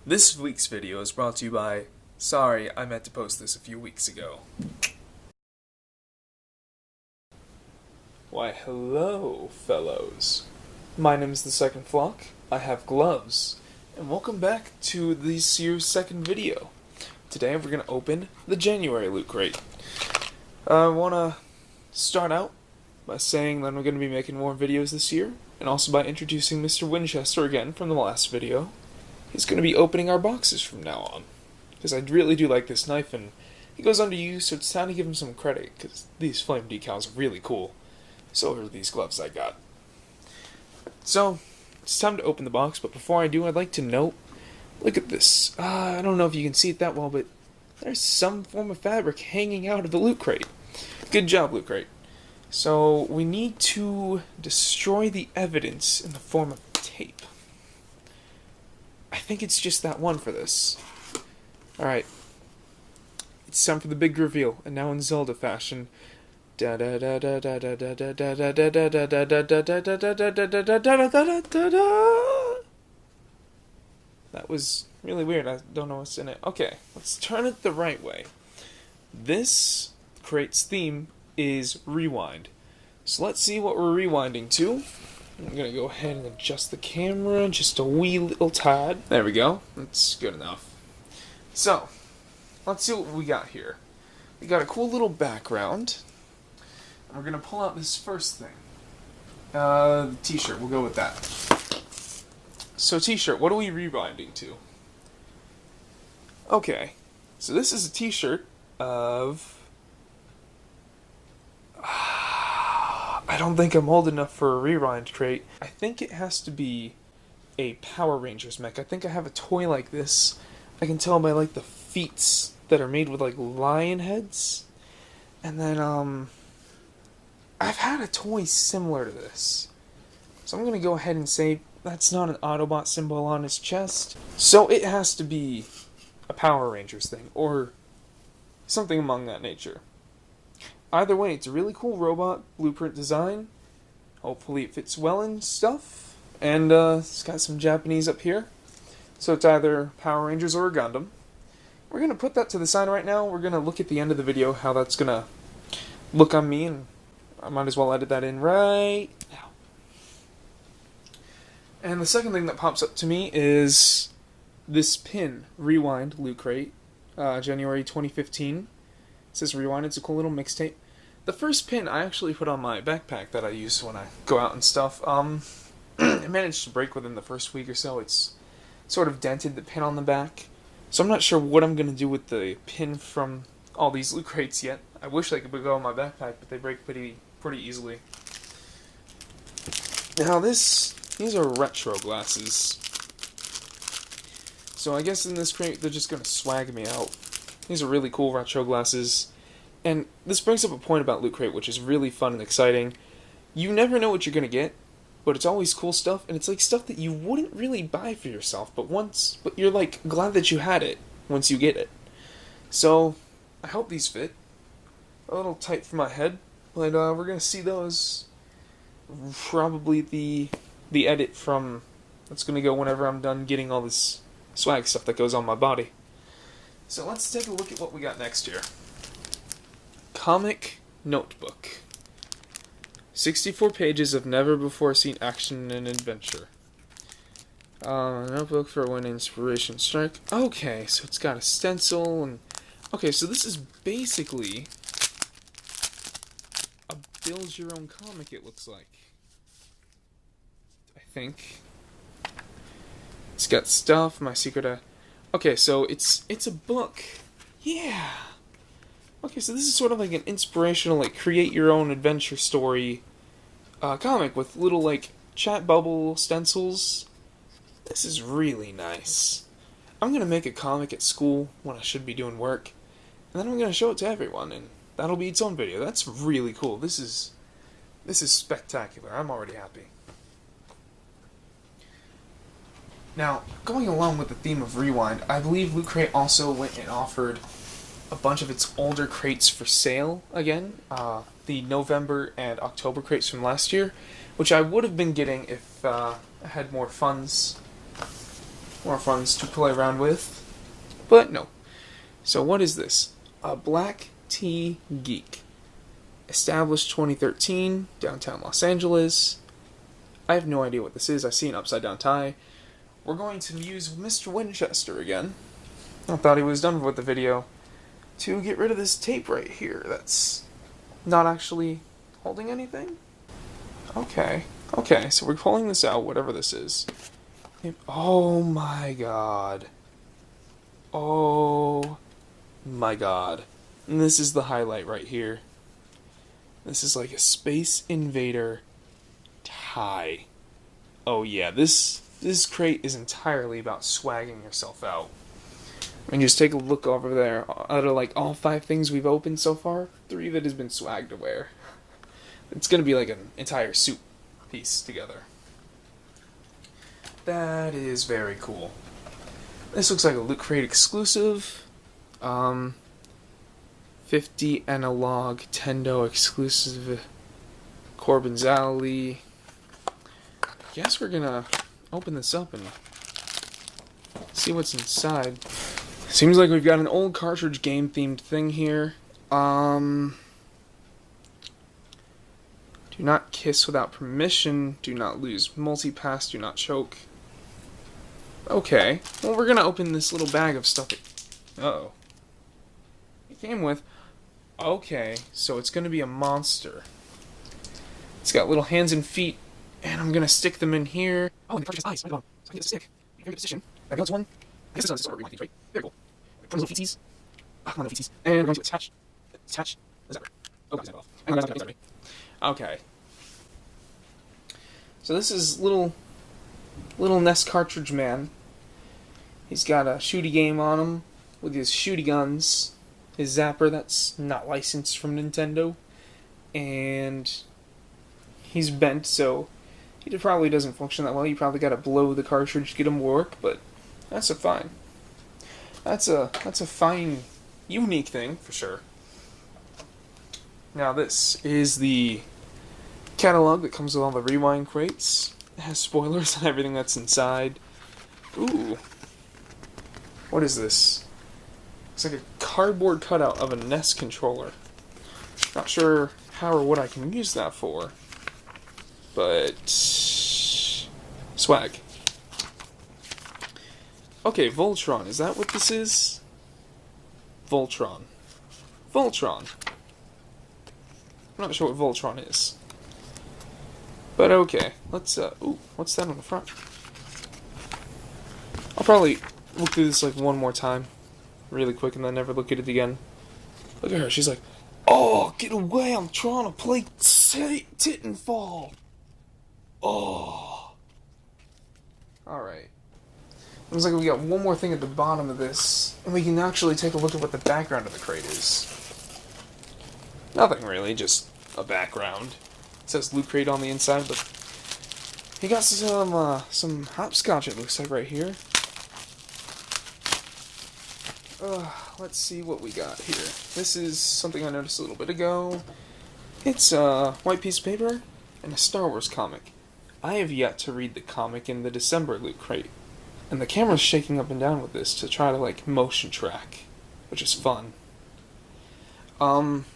This week's video is brought to you by... Sorry, I meant to post this a few weeks ago. Why, hello, fellows. My name is TheSecondFlock, I have gloves, and welcome back to this year's second video. Today we're going to open the January loot crate. I want to start out by saying that I'm going to be making more videos this year, and also by introducing Mr. Winchester again from the last video. He's going to be opening our boxes from now on, because I really do like this knife, and he goes underused, so it's time to give him some credit, because these flame decals are really cool. So are these gloves I got. So, it's time to open the box, but before I do, I'd like to note, look at this. I don't know if you can see it that well, but there's some form of fabric hanging out of the loot crate. Good job, loot crate. So, we need to destroy the evidence in the form of tape. I think it's just that one for this. Alright. It's time for the big reveal, and now in Zelda fashion. That was really weird. I don't know what's in it. Okay, let's turn it the right way. This crate's theme is rewind. So let's see what we're rewinding to. I'm gonna go ahead and adjust the camera just a wee little tad. There we go. That's good enough. So, let's see what we got here. We got a cool little background. And we're gonna pull out this first thing. The t-shirt. We'll go with that. So, t-shirt. What are we rewinding to? Okay. So this is a t-shirt of... I don't think I'm old enough for a rewind crate. I think it has to be a Power Rangers mech. I think I have a toy like this. I can tell by like the feet that are made with like lion heads. And then I've had a toy similar to this. So I'm gonna go ahead and say that's not an Autobot symbol on his chest. So it has to be a Power Rangers thing or something among that nature. Either way, it's a really cool robot blueprint design. Hopefully it fits well and stuff. And it's got some Japanese up here. So it's either Power Rangers or a Gundam. We're going to put that to the side right now. We're going to look at the end of the video how that's going to look on me. And I might as well edit that in right now. And the second thing that pops up to me is this pin, Rewind Loot Crate, January 2015. It says Rewind. It's a cool little mixtape. The first pin I actually put on my backpack that I use when I go out and stuff. It managed to break within the first week or so. It's sort of dented the pin on the back. So I'm not sure what I'm going to do with the pin from all these loot crates yet. I wish they could go in my backpack, but they break pretty easily. Now these are retro glasses. So I guess in this crate they're just going to swag me out. These are really cool retro glasses. And this brings up a point about Loot Crate, which is really fun and exciting. You never know what you're going to get, but it's always cool stuff, and it's like stuff that you wouldn't really buy for yourself, but you're like glad that you had it once you get it. So, I hope these fit. A little tight for my head, but we're going to see those. Probably the edit from that's going to go whenever I'm done getting all this swag stuff that goes on my body. So let's take a look at what we got next here. Comic Notebook. 64 pages of never-before-seen action and adventure. Notebook for when inspiration strike. Okay, so it's got a stencil and... Okay, so this is basically a build-your-own comic, it looks like. I think. It's got stuff, my secret... Okay, so it's a book. Yeah. Okay, so this is sort of like an inspirational, like, create your own adventure story comic with little, like, chat bubble stencils. This is really nice. I'm going to make a comic at school when I should be doing work, and then I'm going to show it to everyone, and that'll be its own video. That's really cool. This is spectacular. I'm already happy. Now, going along with the theme of Rewind, I believe Loot Crate also went and offered a bunch of its older crates for sale again. The November and October crates from last year, which I would have been getting if I had more funds more funds to play around with. But no. So what is this? A black tea geek. Established 2013, downtown Los Angeles. I have no idea what this is. I see an upside down tie. We're going to use Mr. Winchester again. I thought he was done with the video. To get rid of this tape right here that's not actually holding anything. Okay, so we're pulling this out, whatever this is. Oh my god. Oh my god. And this is the highlight right here. This is like a Space Invader tie. Oh yeah, this crate is entirely about swagging yourself out. I mean, just take a look over there. Out of like all 5 things we've opened so far, 3 of it has been swag to wear. It's gonna be like an entire suit piece together. That is very cool. This looks like a Loot Crate exclusive. 50 analog Tendo exclusive Corbin's Alley. Guess we're gonna open this up and see what's inside. Seems like we've got an old cartridge game themed thing here. Do not kiss without permission. Do not lose multipass. Do not choke. Okay. Well, we're gonna open this little bag of stuff. Uh-oh. It came with. Okay, so it's gonna be a monster. It's got little hands and feet, and I'm gonna stick them in here. Oh, and the cartridge has eyes. So I can get the stick. Very good position. I got one. I guess this is what we want these, right? Very cool. Put little feetsies. Ah, come on, little feetsies. And we're going to attach. Is that right? Oh, God, is that off? And that's not right. Okay. So this is little NES cartridge man. He's got a shooty game on him with his shooty guns. His zapper that's not licensed from Nintendo. And he's bent, so he probably doesn't function that well. You probably got to blow the cartridge to get him to work, but that's a fine. That's a fine, unique thing for sure. Now this is the catalog that comes with all the rewind crates. It has spoilers on everything that's inside. Ooh, what is this? It's like a cardboard cutout of a NES controller. Not sure how or what I can use that for, but swag. Okay, Voltron. Is that what this is? Voltron. I'm not sure what Voltron is. But okay. Let's, ooh, what's that on the front? I'll probably look through this like one more time. Really quick and then never look at it again. Look at her. She's like, oh, get away. I'm trying to play Titanfall. Oh. Alright. Looks like we got one more thing at the bottom of this, and we can actually take a look at what the background of the crate is. Nothing really, just a background. It says Loot Crate on the inside, but he got some hopscotch, it looks like, right here. Let's see what we got here. This is something I noticed a little bit ago. It's a white piece of paper and a Star Wars comic. I have yet to read the comic in the December Loot Crate. And the camera's shaking up and down with this to try to, like, motion track, which is fun. I'm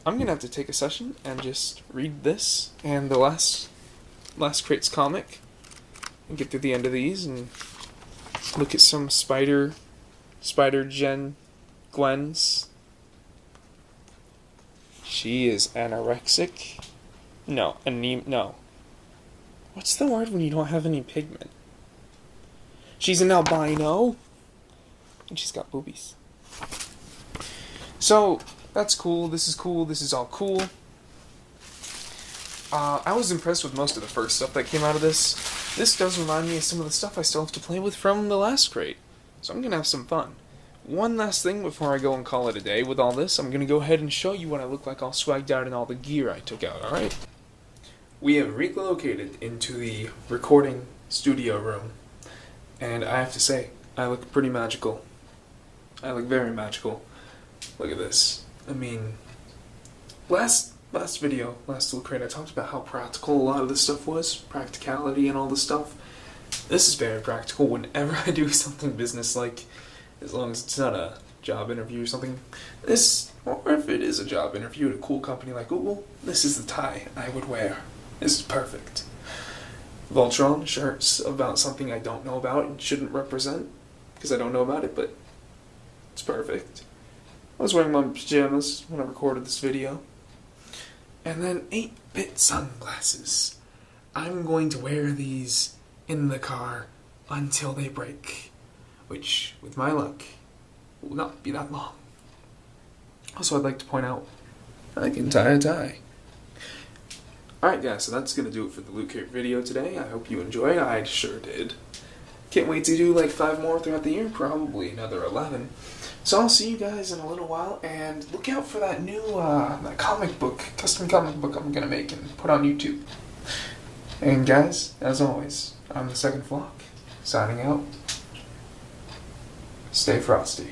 gonna have to take a session and just read this and the last crate's comic and get through the end of these and look at some Spider Gwen's. She is anorexic. No. What's the word when you don't have any pigment? She's an albino, and she's got boobies. So, that's cool, this is all cool. I was impressed with most of the first stuff that came out of this. This does remind me of some of the stuff I still have to play with from the last crate, so I'm gonna have some fun. One last thing before I go and call it a day with all this, I'm gonna go ahead and show you what I look like all swagged out in all the gear I took out, alright? We have relocated into the recording studio room. And I have to say, I look pretty magical. I look very magical. Look at this. I mean, last video, last Loot Crate, I talked about how practical a lot of this stuff was. Practicality and all this stuff. This is very practical whenever I do something business-like, as long as it's not a job interview or something. Or if it is a job interview at a cool company like Google, this is the tie I would wear. This is perfect. Voltron shirts about something I don't know about and shouldn't represent, because I don't know about it, but it's perfect. I was wearing my pajamas when I recorded this video. And then 8-bit sunglasses. I'm going to wear these in the car until they break, which, with my luck, will not be that long. Also, I'd like to point out, I can tie a tie. Alright guys, so that's going to do it for the Loot Crate video today. I hope you enjoyed. I sure did. Can't wait to do like 5 more throughout the year, probably another 11. So I'll see you guys in a little while, and look out for that new that comic book, custom comic book I'm going to make and put on YouTube. And guys, as always, I'm the Second Flock, signing out. Stay frosty.